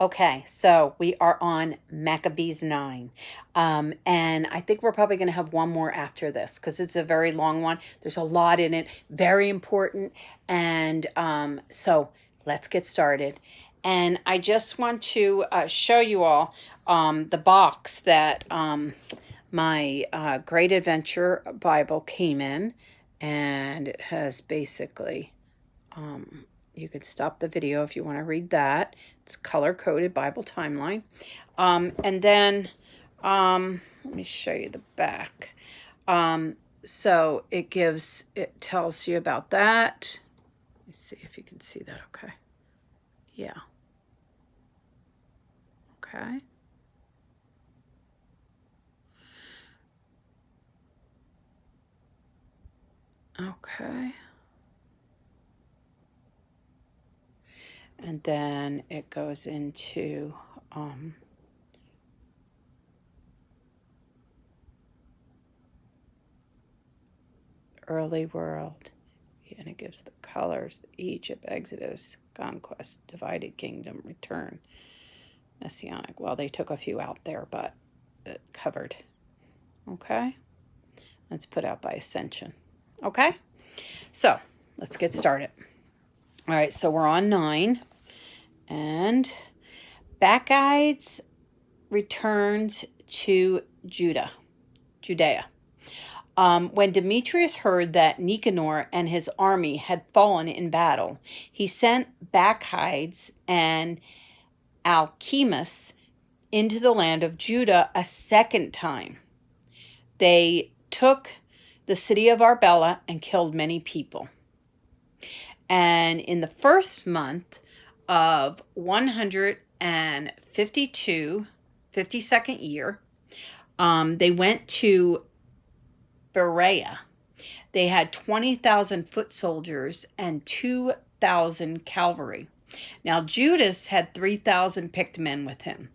Okay, so we are on Maccabees 9. And I think we're probably going to have one more after this because it's a very long one. There's a lot in it, very important. And so let's get started. And I just want to show you all the box that my Great Adventure Bible came in. And it has basically you can stop the video if you want to read that. It's color-coded Bible timeline. And then let me show you the back. So it tells you about that. Let me see if you can see that okay. Yeah. Okay. Okay. And then it goes into early world. And it gives the colors: Egypt, Exodus, conquest, divided kingdom, return, messianic. Well, they took a few out there, but it covered. Okay. That's put out by Ascension. Okay. So let's get started. All right. So we're on 9. And Bacchides returned to Judea. When Demetrius heard that Nicanor and his army had fallen in battle, he sent Bacchides and Alchemus into the land of Judah a second time. They took the city of Arbela and killed many people. And in the first month of 52nd year, they went to Berea. They had 20,000 foot soldiers and 2,000 cavalry. Now, Judas had 3,000 picked men with him.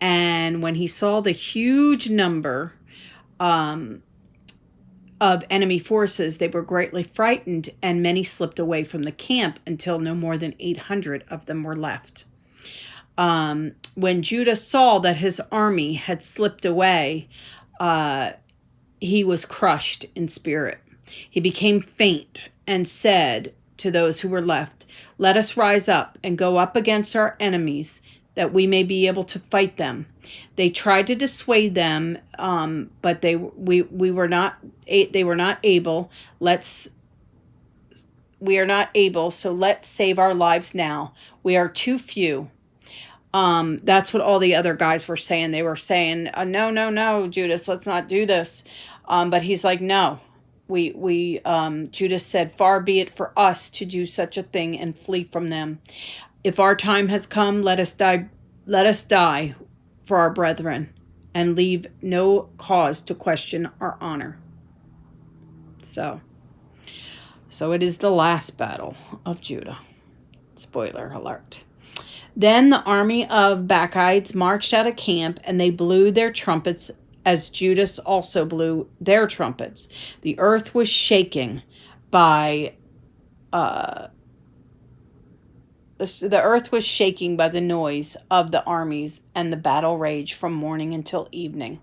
And when he saw the huge number of enemy forces, they were greatly frightened, and many slipped away from the camp until no more than 800 of them were left. When Judah saw that his army had slipped away, he was crushed in spirit. He became faint and said to those who were left, "Let us rise up and go up against our enemies, that we may be able to fight them." They tried to dissuade them, but they were not able. We are not able, so let's save our lives now. We are too few. That's what all the other guys were saying. They were saying, no, Judas, let's not do this. But he's like, no. Judas said, "Far be it for us to do such a thing and flee from them. If our time has come, let us die for our brethren, and leave no cause to question our honor." So it is the last battle of Judah. Spoiler alert. Then the army of Bacchides marched out of camp, and they blew their trumpets as Judas also blew their trumpets. The earth was shaking by the earth was shaking by the noise of the armies, and the battle raged from morning until evening.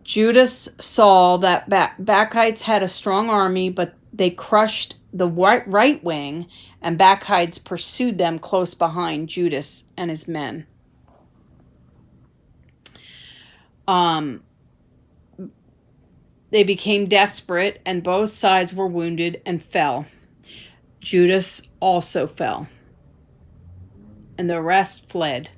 Judas saw that Bacchides had a strong army, but they crushed the right wing, and Bacchides pursued them close behind Judas and his men. They became desperate, and both sides were wounded and fell. Judas also fell, and the rest fled.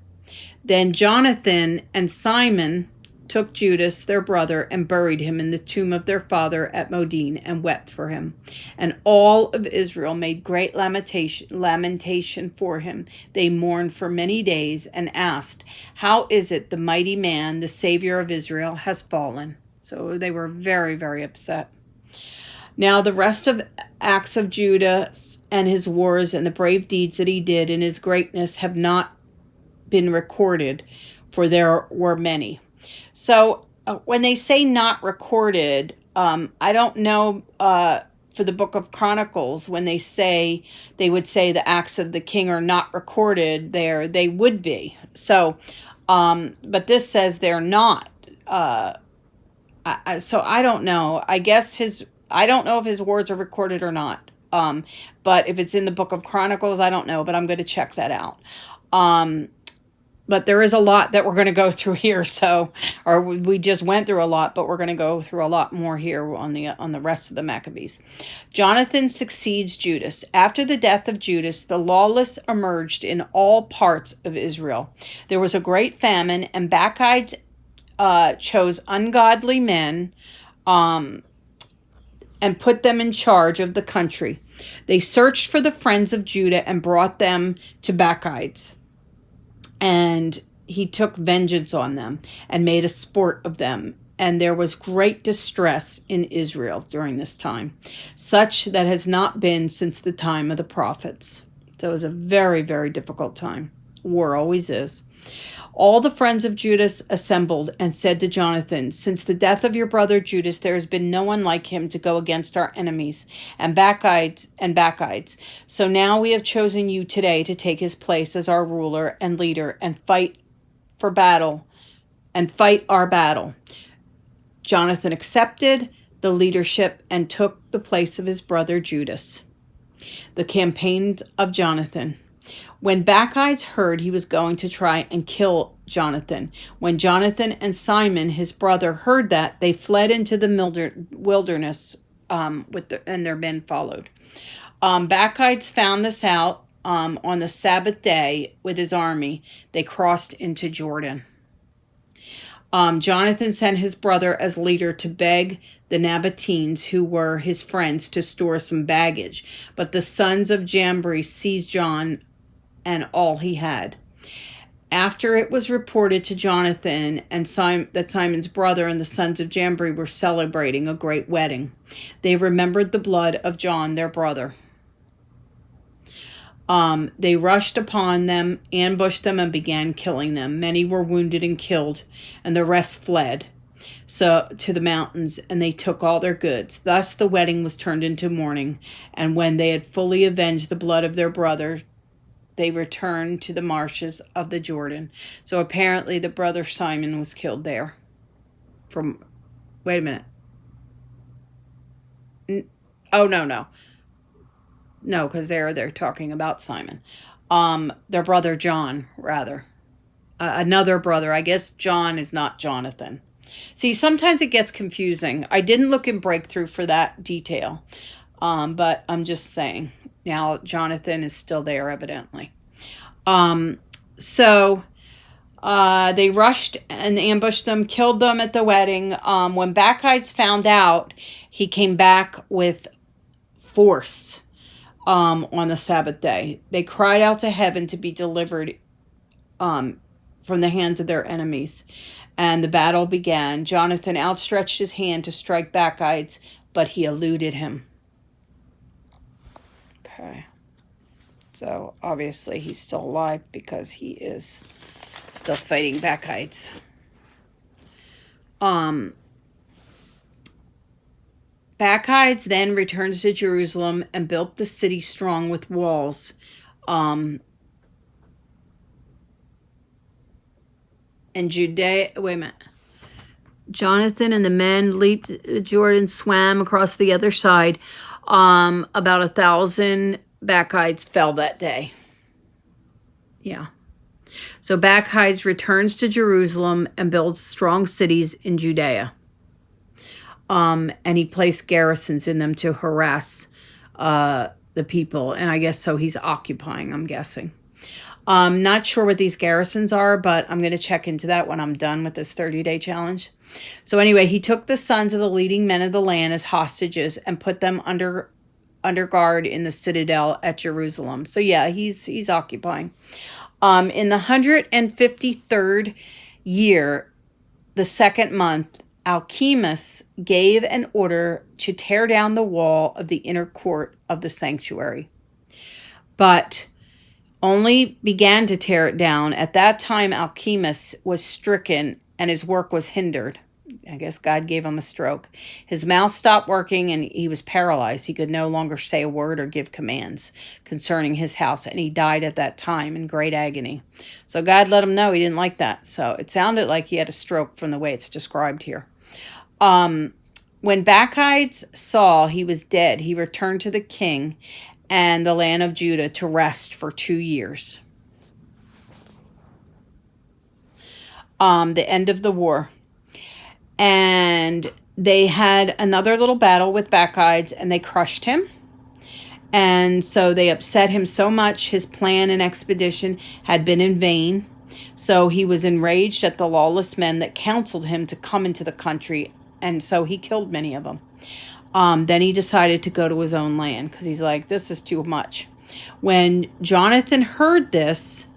Then Jonathan and Simon took Judas, their brother, and buried him in the tomb of their father at Modin, and wept for him. And all of Israel made great lamentation for him. They mourned for many days and asked, "How is it the mighty man, the Savior of Israel, has fallen?" So they were very, very upset. Now the rest of acts of Judas and his wars and the brave deeds that he did in his greatness have not been recorded, for there were many. So when they say not recorded, I don't know for the book of Chronicles, when they would say the acts of the king are not recorded there, they would be. So, but this says they're not. So I don't know. I don't know if his words are recorded or not. But if it's in the book of Chronicles, I don't know, but I'm going to check that out. But there is a lot that we're going to go through here. So, or we just went through a lot, but we're going to go through a lot more here on the rest of the Maccabees. Jonathan succeeds Judas. After the death of Judas, the lawless emerged in all parts of Israel. There was a great famine, and Bacchides chose ungodly men and put them in charge of the country. They searched for the friends of Judah and brought them to Bacchides. And he took vengeance on them and made a sport of them. And there was great distress in Israel during this time, such that has not been since the time of the prophets. So it was a very, very difficult time. War always is. All the friends of Judas assembled and said to Jonathan, "Since the death of your brother Judas, there has been no one like him to go against our enemies and Bacchides. So now we have chosen you today to take his place as our ruler and leader and fight our battle. Jonathan accepted the leadership and took the place of his brother Judas. The campaigns of Jonathan. When Bacchides heard he was going to try and kill Jonathan, when Jonathan and Simon, his brother, heard that, they fled into the wilderness, and their men followed. Bacchides found this out on the Sabbath day with his army. They crossed into Jordan. Jonathan sent his brother as leader to beg the Nabateans, who were his friends, to store some baggage. But the sons of Jambri seized John and all he had. After it was reported to Jonathan and that Simon's brother and the sons of Jambri were celebrating a great wedding, they remembered the blood of John, their brother. They rushed upon them, ambushed them, and began killing them. Many were wounded and killed, and the rest fled to the mountains, and they took all their goods. Thus the wedding was turned into mourning, and when they had fully avenged the blood of their brother, they returned to the marshes of the Jordan. So apparently the brother Simon was killed there. Wait a minute. No, because they're talking about Simon. Their brother John, rather. Another brother. I guess John is not Jonathan. See, sometimes it gets confusing. I didn't look in Breakthrough for that detail. But I'm just saying. Now, Jonathan is still there, evidently. So they rushed and ambushed them, killed them at the wedding. When Bacchides found out, he came back with force on the Sabbath day. They cried out to heaven to be delivered from the hands of their enemies. And the battle began. Jonathan outstretched his hand to strike Bacchides, but he eluded him. Okay. So obviously he's still alive because he is still fighting Bacchides. Bacchides then returns to Jerusalem and built the city strong with walls. And Judea, wait a minute. Jonathan and the men leaped Jordan, swam across the other side. About 1,000 Bacchides fell that day. Yeah. So Bacchides returns to Jerusalem and builds strong cities in Judea. And he placed garrisons in them to harass the people. And I guess so he's occupying, I'm guessing. Not sure what these garrisons are, but I'm going to check into that when I'm done with this 30-day challenge. So anyway, he took the sons of the leading men of the land as hostages and put them under guard in the citadel at Jerusalem. So yeah, he's occupying. In the 153rd year, the second month, Alchemus gave an order to tear down the wall of the inner court of the sanctuary, but only began to tear it down. At that time, Alchemus was stricken and his work was hindered. I guess God gave him a stroke. His mouth stopped working and he was paralyzed. He could no longer say a word or give commands concerning his house, and he died at that time in great agony. So God let him know he didn't like that. So it sounded like he had a stroke from the way it's described here. When Bacchides saw he was dead, he returned to the king and the land of Judah to rest for 2 years. The end of the war. And they had another little battle with Bacchides, and they crushed him. And so they upset him so much, his plan and expedition had been in vain. So he was enraged at the lawless men that counseled him to come into the country, and so he killed many of them. Then he decided to go to his own land because he's like, this is too much. When Jonathan heard this,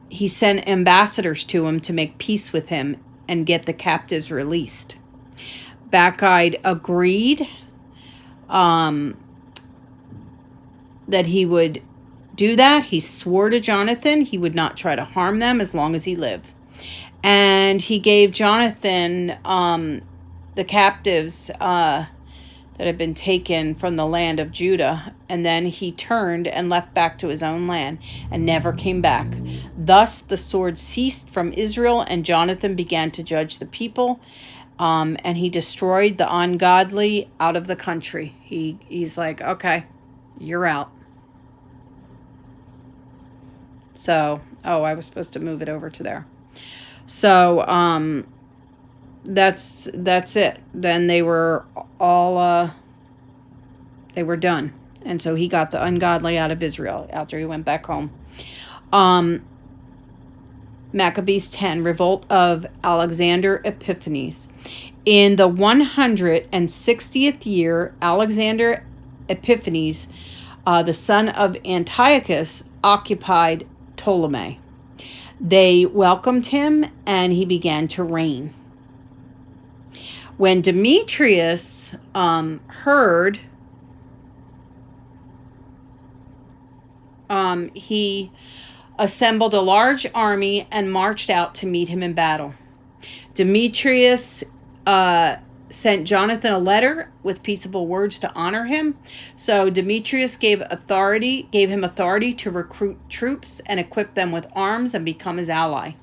he sent ambassadors to him to make peace with him and get the captives released. Bacchides agreed that he would do that. He swore to Jonathan he would not try to harm them as long as he lived. And he gave Jonathan the captives that had been taken from the land of Judah, and then he turned and left back to his own land and never came back. Thus the sword ceased from Israel, and Jonathan began to judge the people, and he destroyed the ungodly out of the country. He's like, okay, you're out. So, I was supposed to move it over to there. So, that's it. Then they were all they were done, and so he got the ungodly out of Israel after he went back home. Maccabees 10, revolt of Alexander Epiphanes. In the 160th year, Alexander Epiphanes, the son of Antiochus, occupied Ptolemy. They welcomed him, and he began to reign. When Demetrius heard, he assembled a large army and marched out to meet him in battle. Demetrius sent Jonathan a letter with peaceable words to honor him. So Demetrius gave him authority to recruit troops and equip them with arms and become his ally.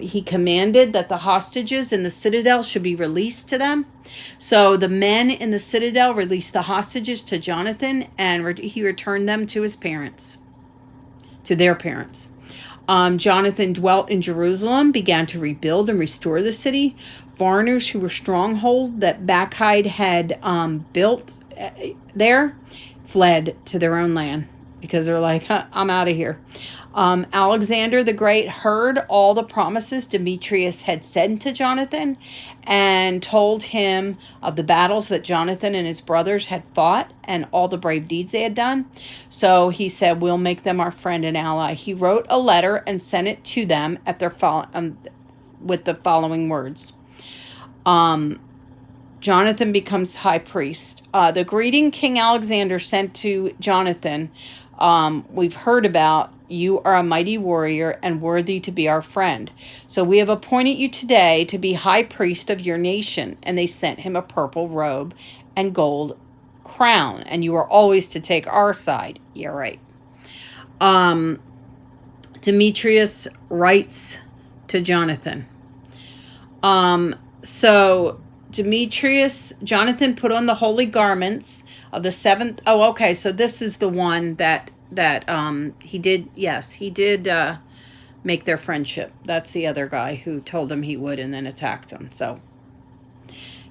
He commanded that the hostages in the citadel should be released to them. So the men in the citadel released the hostages to Jonathan, and he returned them to their parents. Jonathan dwelt in Jerusalem, began to rebuild and restore the city. Foreigners who were stronghold that Bacchides had built there fled to their own land because they're like, I'm out of here. Alexander the Great heard all the promises Demetrius had said to Jonathan and told him of the battles that Jonathan and his brothers had fought and all the brave deeds they had done. So he said, we'll make them our friend and ally. He wrote a letter and sent it to them at their with the following words. Jonathan becomes high priest. The greeting King Alexander sent to Jonathan, we've heard about. You are a mighty warrior and worthy to be our friend. So we have appointed you today to be high priest of your nation. And they sent him a purple robe and gold crown. And you are always to take our side. Yeah, right. Demetrius writes to Jonathan. So Jonathan put on the holy garments of the 7th. Oh, okay. So this is the one that he did make their friendship. That's the other guy who told him he would and then attacked him. So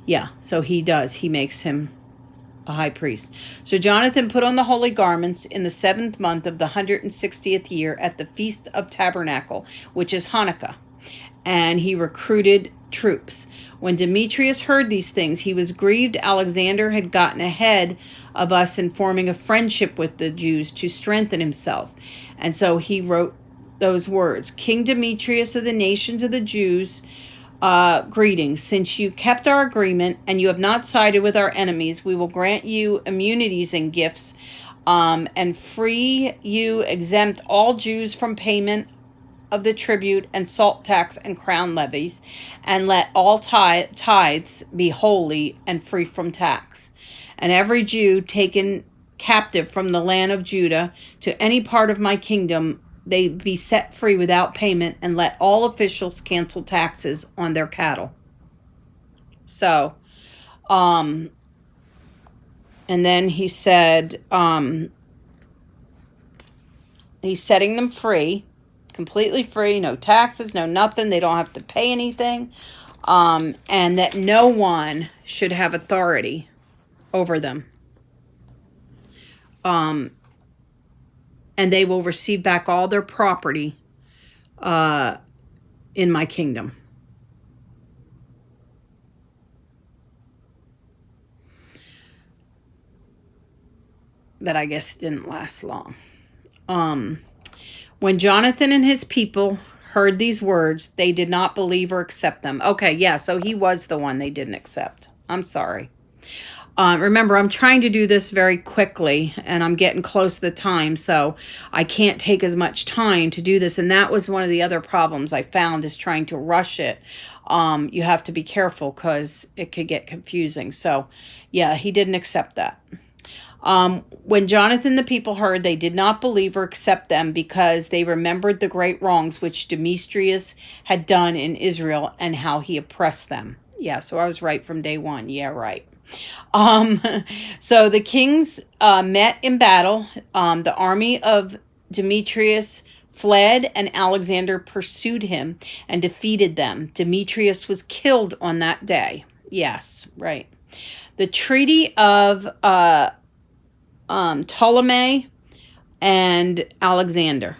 yeah, so he makes him a high priest. So Jonathan put on the holy garments in the 7th month of the 160th year at the Feast of Tabernacle, which is Hanukkah, and he recruited troops. When Demetrius heard these things, he was grieved. Alexander had gotten ahead of us in forming a friendship with the Jews to strengthen himself. And so he wrote those words. King Demetrius of the nations of the Jews, greetings. Since you kept our agreement and you have not sided with our enemies, we will grant you immunities and gifts, and free you, exempt all Jews from payment of the tribute and salt tax and crown levies, and let all tithes be holy and free from tax. And every Jew taken captive from the land of Judah to any part of my kingdom, they be set free without payment, and let all officials cancel taxes on their cattle. So, and then he said, he's setting them free, completely free, no taxes, no nothing. They don't have to pay anything. And that no one should have authority over them. And they will receive back all their property in my kingdom. But I guess it didn't last long. When Jonathan and his people heard these words, they did not believe or accept them. Okay, yeah, so he was the one they didn't accept. I'm sorry. Remember, I'm trying to do this very quickly, and I'm getting close to the time, so I can't take as much time to do this. And that was one of the other problems I found, is trying to rush it. You have to be careful because it could get confusing. So, yeah, he didn't accept that. When Jonathan and the people heard, they did not believe or accept them, because they remembered the great wrongs which Demetrius had done in Israel and how he oppressed them. Yeah, so I was right from day one. Yeah, right. So the kings met in battle. The army of Demetrius fled, and Alexander pursued him and defeated them. Demetrius was killed on that day. Yes, right. The Treaty of Ptolemy and Alexander.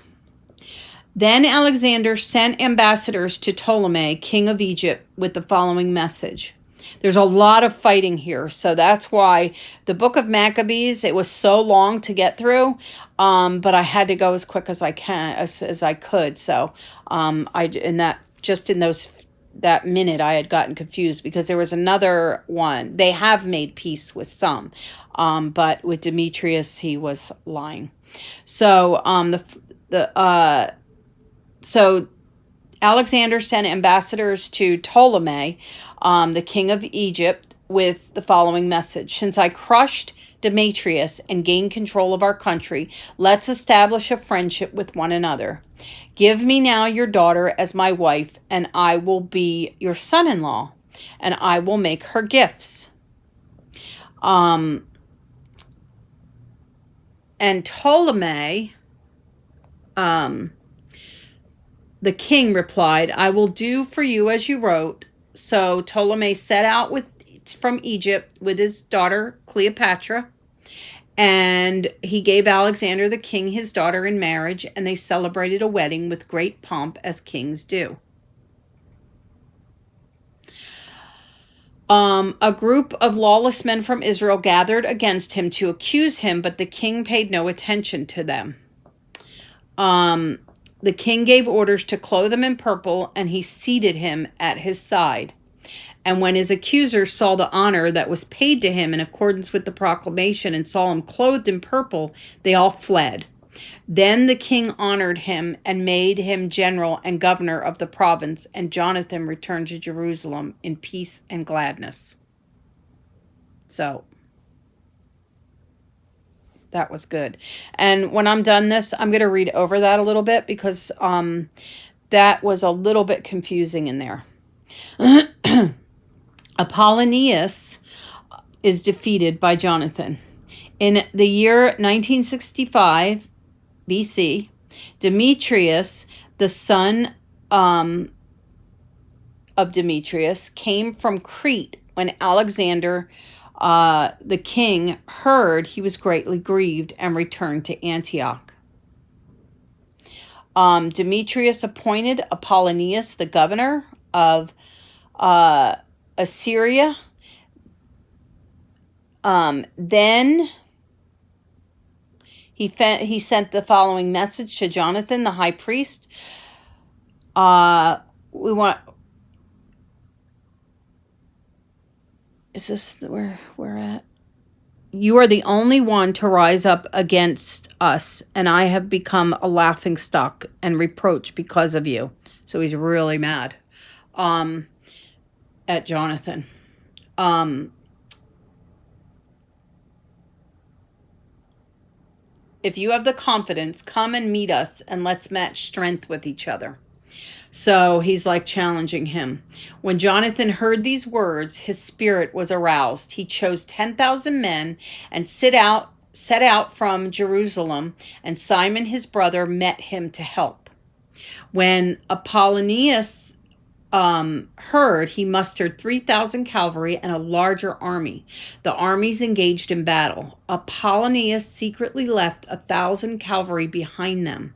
Then Alexander sent ambassadors to Ptolemy, king of Egypt, with the following message. There's a lot of fighting here, so that's why the book of Maccabees, it was so long to get through, but I had to go as quick as I could. So that minute I had gotten confused, because there was another one. They have made peace with some, but with Demetrius, he was lying. So so Alexander sent ambassadors to Ptolemy, the king of Egypt, with the following message. Since I crushed Demetrius and gained control of our country, let's establish a friendship with one another. Give me now your daughter as my wife, and I will be your son-in-law, and I will make her gifts. And Ptolemy, the king, replied, I will do for you as you wrote. So Ptolemy set out from Egypt with his daughter Cleopatra, and he gave Alexander the king his daughter in marriage, and they celebrated a wedding with great pomp, as kings do. A group of lawless men from Israel gathered against him to accuse him, but the king paid no attention to them. The king gave orders to clothe him in purple, and he seated him at his side. And when his accusers saw the honor that was paid to him in accordance with the proclamation, and saw him clothed in purple, they all fled. Then the king honored him and made him general and governor of the province, and Jonathan returned to Jerusalem in peace and gladness. So that was good. And when I'm done this, I'm going to read over that a little bit, because that was a little bit confusing in there. Apollonius is defeated by Jonathan. In the year 1965 BC, Demetrius, the son of Demetrius, came from Crete when Alexander, the king, heard. He was greatly grieved and returned to Antioch. Demetrius appointed Apollonius the governor of Assyria. Then he sent the following message to Jonathan, the high priest. Is this where we're at? You are the only one to rise up against us, and I have become a laughing stock and reproach because of you. So he's really mad at Jonathan. If you have the confidence, come and meet us, and let's match strength with each other. So he's like challenging him. When Jonathan heard these words, his spirit was aroused. He chose 10,000 men and set out from Jerusalem, and Simon his brother met him to help. When Apollonius heard, he mustered 3,000 cavalry and a larger army. The armies engaged in battle. Apollonius secretly left 1,000 cavalry behind them.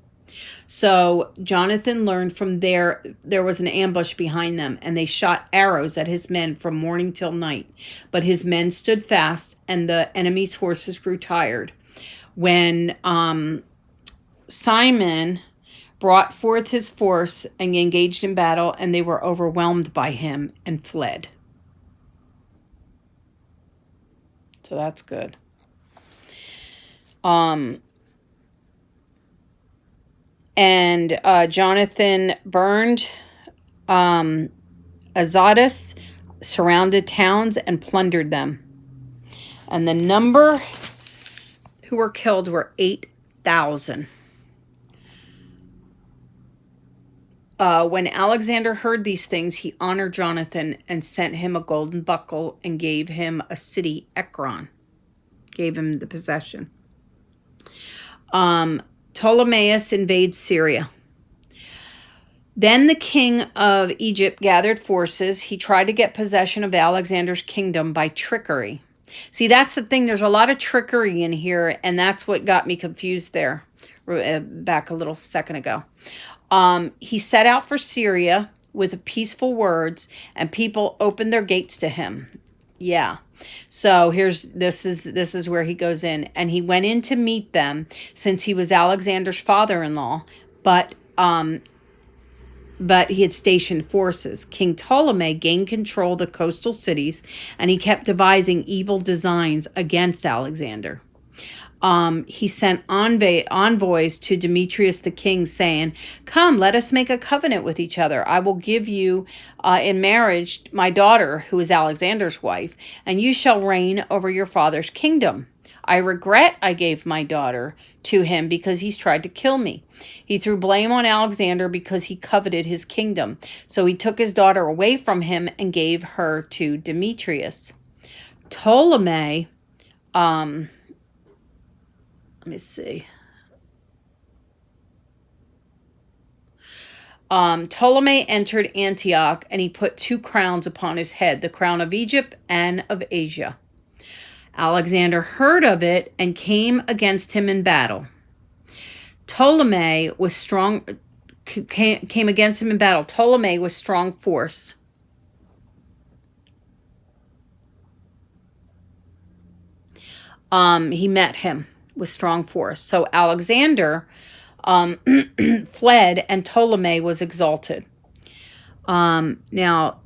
So Jonathan learned from there was an ambush behind them, and they shot arrows at his men from morning till night. But his men stood fast, and the enemy's horses grew tired. When Simon brought forth his force and engaged in battle, and they were overwhelmed by him and fled. So that's good. And Jonathan burned Azotus, surrounded towns, and plundered them. And the number who were killed were 8,000. When Alexander heard these things, he honored Jonathan and sent him a golden buckle and gave him a city, Ekron. Gave him the possession. Ptolemaeus invades Syria. Then the king of Egypt gathered forces. He tried to get possession of Alexander's kingdom by trickery. See, that's the thing. There's a lot of trickery in here, and that's what got me confused there back a little second ago. He set out for Syria with peaceful words, and people opened their gates to him. Yeah. So this is where he goes in, and he went in to meet them, since he was Alexander's father-in-law, but he had stationed forces. King Ptolemy gained control of the coastal cities, and he kept devising evil designs against Alexander. He sent envoys to Demetrius the king, saying, "Come, let us make a covenant with each other. I will give you in marriage my daughter, who is Alexander's wife, and you shall reign over your father's kingdom. I regret I gave my daughter to him because he's tried to kill me." He threw blame on Alexander because he coveted his kingdom. So he took his daughter away from him and gave her to Demetrius. Ptolemy, let me see. Ptolemy entered Antioch, and he put 2 crowns upon his head, the crown of Egypt and of Asia. Alexander heard of it and came against him in battle. Ptolemy was strong. Came against him in battle. Ptolemy was strong force. He met him with strong force. So Alexander fled, and Ptolemy was exalted. Now,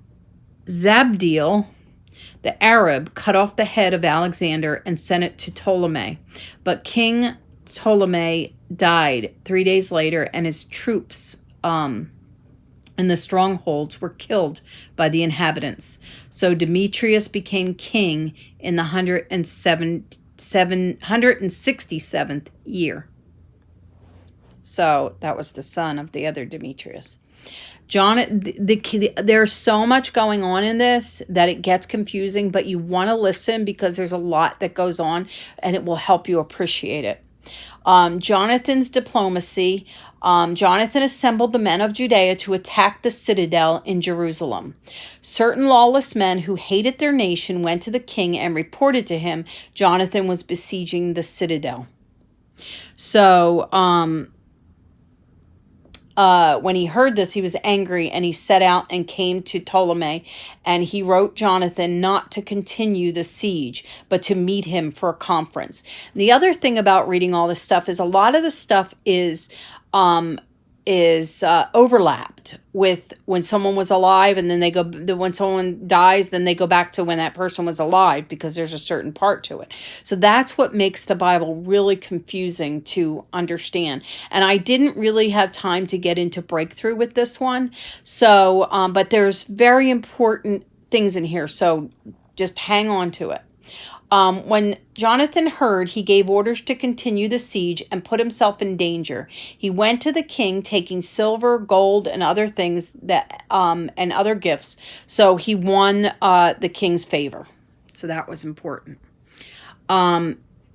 Zabdiel, the Arab, cut off the head of Alexander and sent it to Ptolemy. But King Ptolemy died 3 days later, and his troops in the strongholds were killed by the inhabitants. So Demetrius became king in the 167th year. So that was the son of the other Demetrius. There's so much going on in this that it gets confusing, but you want to listen because there's a lot that goes on, and it will help you appreciate it. Jonathan's diplomacy. Jonathan assembled the men of Judea to attack the citadel in Jerusalem. Certain lawless men who hated their nation went to the king and reported to him Jonathan was besieging the citadel. So, when he heard this, he was angry, and he set out and came to Ptolemy, and he wrote Jonathan not to continue the siege, but to meet him for a conference. The other thing about reading all this stuff is a lot of the stuff is overlapped with when someone was alive, and then they go, when someone dies, then they go back to when that person was alive, because there's a certain part to it. So that's what makes the Bible really confusing to understand. And I didn't really have time to get into breakthrough with this one. So, but there's very important things in here. So just hang on to it. When Jonathan heard, he gave orders to continue the siege and put himself in danger. He went to the king, taking silver, gold, and other things and other gifts. So he won the king's favor. So that was important.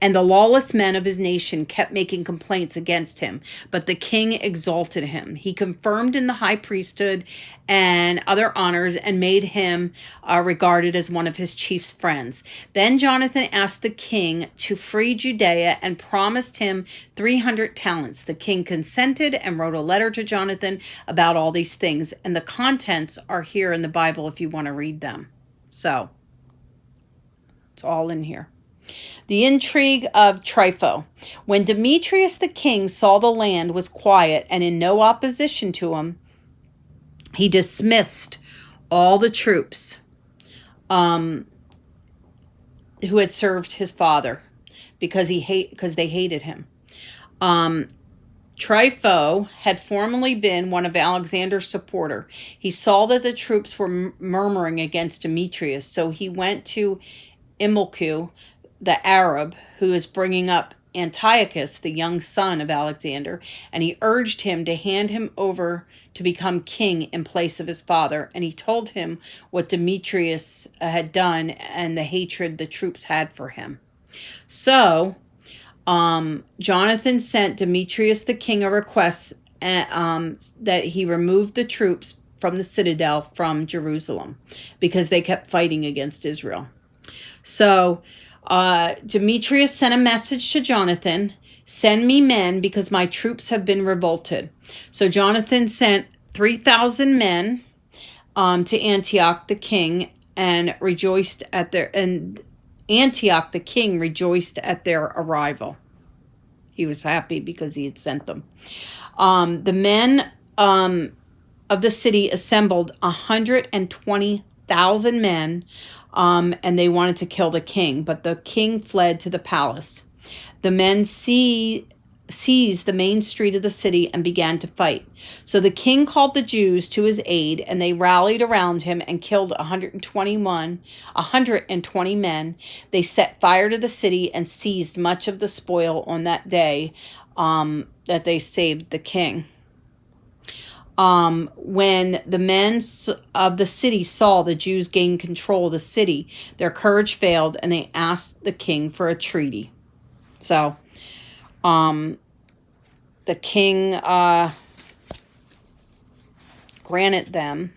And the lawless men of his nation kept making complaints against him, but the king exalted him. He confirmed in the high priesthood and other honors and made him regarded as one of his chief's friends. Then Jonathan asked the king to free Judea and promised him 300 talents. The king consented and wrote a letter to Jonathan about all these things, and the contents are here in the Bible if you want to read them. So it's all in here. The intrigue of Trypho. When Demetrius the king saw the land was quiet and in no opposition to him, he dismissed all the troops who had served his father because they hated him. Trypho had formerly been one of Alexander's supporter. He saw that the troops were murmuring against Demetrius, so he went to Imilcu, the Arab, who is bringing up Antiochus, the young son of Alexander, and he urged him to hand him over to become king in place of his father. And he told him what Demetrius had done and the hatred the troops had for him. So Jonathan sent Demetrius the king a request that he remove the troops from the citadel from Jerusalem because they kept fighting against Israel. So Demetrius sent a message to Jonathan, "Send me men because my troops have been revolted." So Jonathan sent 3,000 men to Antioch the king and Antioch the king rejoiced at their arrival. He was happy because he had sent them. The men of the city assembled 120,000 men, and they wanted to kill the king, but the king fled to the palace. The men seized the main street of the city and began to fight. So the king called the Jews to his aid, and they rallied around him and killed 120 men. They set fire to the city and seized much of the spoil on that day that they saved the king. When the men of the city saw the Jews gain control of the city, their courage failed, and they asked the king for a treaty. So, the king granted them.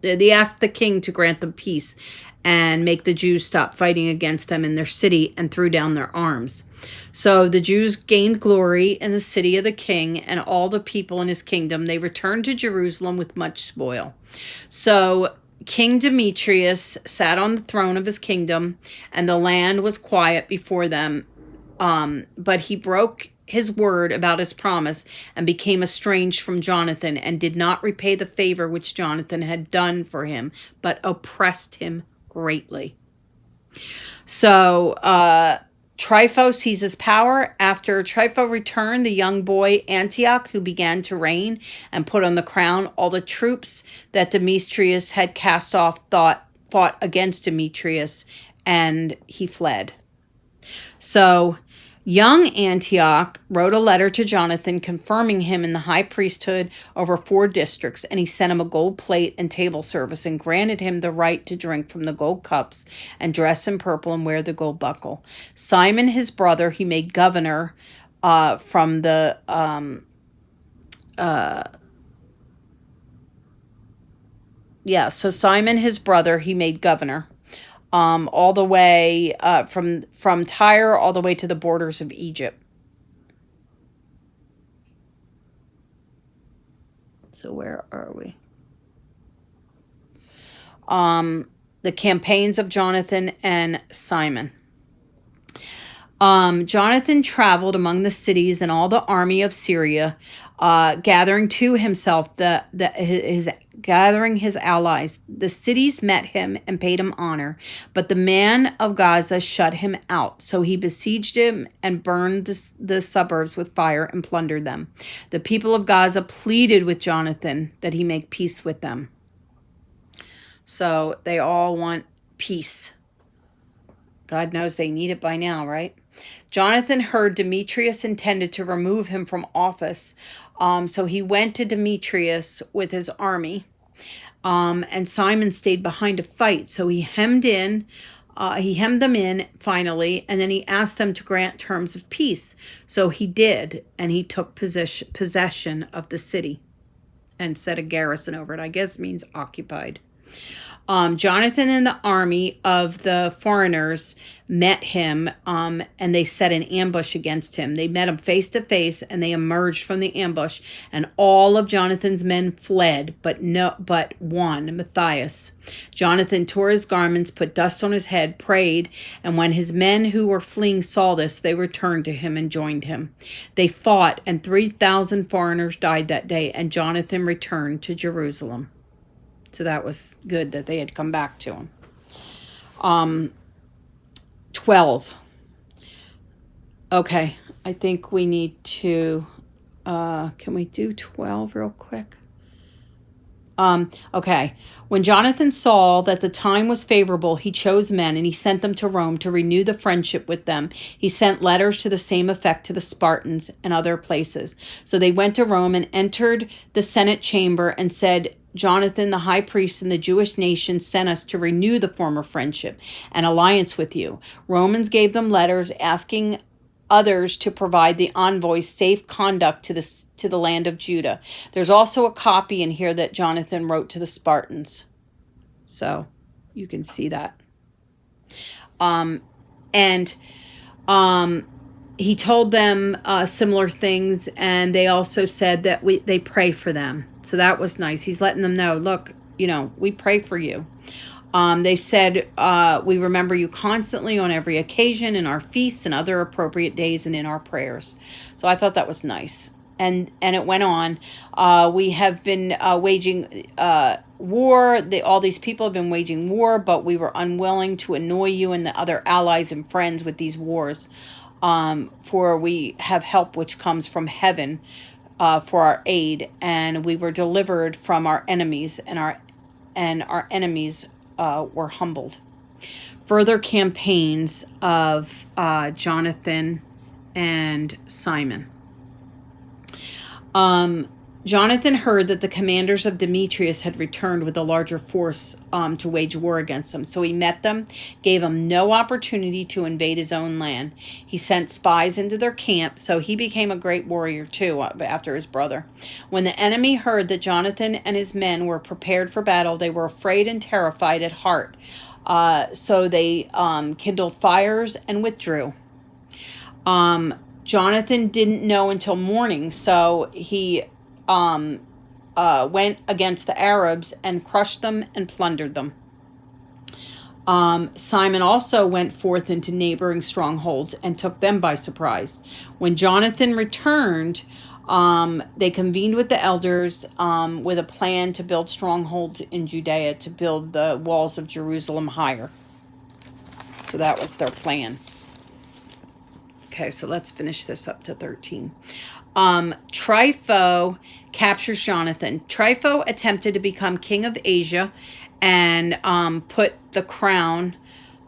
They asked the king to grant them peace and make the Jews stop fighting against them in their city and threw down their arms. So the Jews gained glory in the city of the king and all the people in his kingdom. They returned to Jerusalem with much spoil. So King Demetrius sat on the throne of his kingdom, and the land was quiet before them. But he broke his word about his promise and became estranged from Jonathan and did not repay the favor which Jonathan had done for him, but oppressed him greatly. So Trypho seizes power. After Trypho returned, the young boy Antioch, who began to reign and put on the crown, all the troops that Demetrius had cast off fought against Demetrius, and he fled. So young Antioch wrote a letter to Jonathan confirming him in the high priesthood over 4 districts, and he sent him a gold plate and table service and granted him the right to drink from the gold cups and dress in purple and wear the gold buckle. Simon, his brother, he made governor so Simon, his brother, he made governor. All the way from Tyre all the way to the borders of Egypt. So where are we? The campaigns of Jonathan and Simon. Jonathan traveled among the cities and all the army of Syria, gathering to himself gathering his allies. The cities met him and paid him honor, but the man of Gaza shut him out. So he besieged him and burned the suburbs with fire and plundered them. The people of Gaza pleaded with Jonathan that he make peace with them. So they all want peace. God knows they need it by now, right? Jonathan heard Demetrius intended to remove him from office. So he went to Demetrius with his army. And Simon stayed behind to fight. So he hemmed them in finally, and then he asked them to grant terms of peace. So he did, and he took possession of the city and set a garrison over it. I guess means occupied. Jonathan and the army of the foreigners met him, and they set an ambush against him. They met him face to face, and they emerged from the ambush, and all of Jonathan's men fled, but one, Matthias. Jonathan tore his garments, put dust on his head, prayed, and when his men who were fleeing saw this, they returned to him and joined him. They fought, and 3,000 foreigners died that day, and Jonathan returned to Jerusalem. So that was good that they had come back to him. 12. Okay, I think we need to, can we do 12 real quick? Okay. When Jonathan saw that the time was favorable, he chose men and he sent them to Rome to renew the friendship with them. He sent letters to the same effect to the Spartans and other places. So they went to Rome and entered the Senate chamber and said, Jonathan, the high priest and the Jewish nation sent us to renew the former friendship and alliance with you. Romans gave them letters asking others to provide the envoys safe conduct to the land of Judah. There's also a copy in here that Jonathan wrote to the Spartans. So you can see that. He told them similar things, and they also said that they pray for them. So that was nice. He's letting them know, look, we pray for you. They said, we remember you constantly on every occasion, in our feasts and other appropriate days, and in our prayers. So I thought that was nice. And it went on. We have been waging war. All these people have been waging war, but we were unwilling to annoy you and the other allies and friends with these wars. For we have help which comes from heaven for our aid, and we were delivered from our enemies, and our enemies were humbled. Further campaigns of Jonathan and Simon. Jonathan heard that the commanders of Demetrius had returned with a larger force to wage war against them. So he met them, gave them no opportunity to invade his own land. He sent spies into their camp, so he became a great warrior too after his brother. When the enemy heard that Jonathan and his men were prepared for battle, they were afraid and terrified at heart. So they kindled fires and withdrew. Jonathan didn't know until morning, so he went against the Arabs and crushed them and plundered them. Simon also went forth into neighboring strongholds and took them by surprise. When Jonathan returned, they convened with the elders with a plan to build strongholds in Judea, to build the walls of Jerusalem higher. So that was their plan. Okay, so let's finish this up to 13. Trypho captures Jonathan. Trypho attempted to become king of Asia and put the crown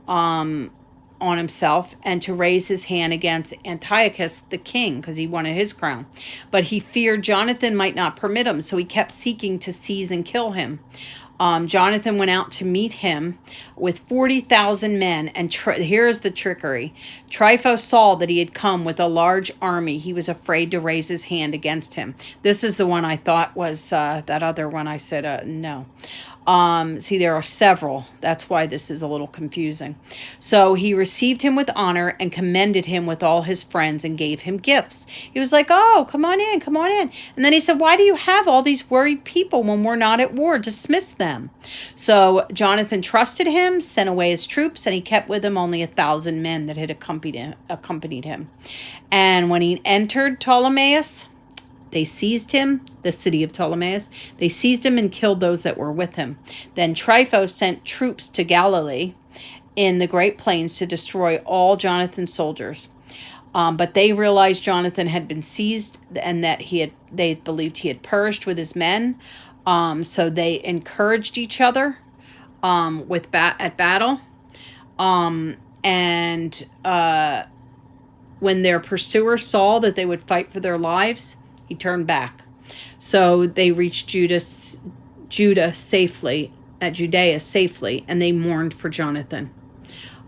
on himself and to raise his hand against Antiochus the king because he wanted his crown. But he feared Jonathan might not permit him, so he kept seeking to seize and kill him. Jonathan went out to meet him with 40,000 men, and here's the trickery. Trypho saw that he had come with a large army. He was afraid to raise his hand against him. This is the one I thought was that other one I said no. See, there are several. That's why this is a little confusing. So he received him with honor and commended him with all his friends and gave him gifts. He was like, oh, come on in, come on in. And then he said, why do you have all these worried people when we're not at war? Dismiss them. So Jonathan trusted him, sent away his troops, and he kept with him only 1,000 men that had accompanied him. And when he entered Ptolemais, they seized him, the city of Ptolemais. They seized him and killed those that were with him. Then Trypho sent troops to Galilee in the Great Plains to destroy all Jonathan's soldiers. But they realized Jonathan had been seized and that they believed he had perished with his men. So they encouraged each other at battle. When their pursuers saw that they would fight for their lives, he turned back. So they reached Judea safely, and they mourned for Jonathan.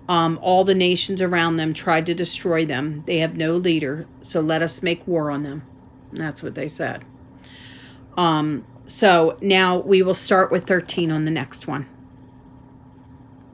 All the nations around them tried to destroy them. They have no leader, so let us make war on them. And that's what they said. So now we will start with 13 on the next one.